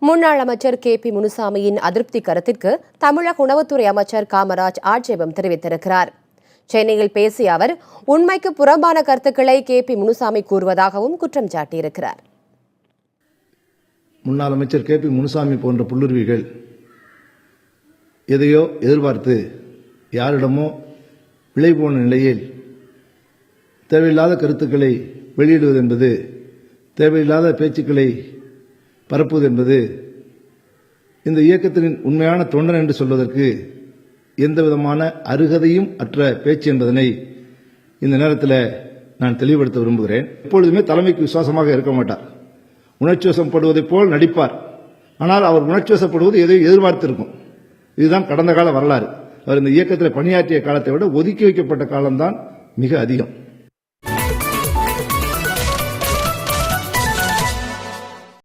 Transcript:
முன்னாள் அமைச்சர் KP முனுசாமியின் அதிருப்தி கருத்திற்கு தமிழக உணவுத்துறை அமைச்சர் காமராஜ் ஆட்சேபம் தெரிவித்திருக்கிறார். சென்னையில் பேசிய அவர் உண்மைக்கு புறம்பான கருத்துக்களை KP முனுசாமி கூறுவதாகவும் குற்றம் சாட்டியிருக்கிறார். முன்னாள் அமைச்சர் KP முனுசாமி போன்ற புல்லுருவிகள் எதையோ எதிர்பார்த்து யாரிடமோ விலை போன நிலையில் தேவையில்லாத கருத்துக்களை வெளியிடுவது என்பது, தேவையில்லாத பேச்சுக்களை பரப்புவது என்பது இந்த இயக்கத்தின் உண்மையான தொண்டன் என்று சொல்வதற்கு எந்தவிதமான அருகதையும் அற்ற பேச்சு என்பதனை இந்த நேரத்தில் நான் தெளிவுபடுத்த விரும்புகிறேன். எப்பொழுதுமே தலைமைக்கு விசுவாசமாக இருக்க மாட்டார். உணர்ச்சிவசப்படுவதைப் போல் நடிப்பார். ஆனால் அவர் உணர்ச்சிவசப்படுவது எதையும் எதிர்பார்த்திருக்கும். இதுதான் கடந்த கால வரலாறு. அவர் இந்த இயக்கத்தில் பணியாற்றிய காலத்தை விட ஒதுக்கி வைக்கப்பட்ட காலம்தான் மிக அதிகம்.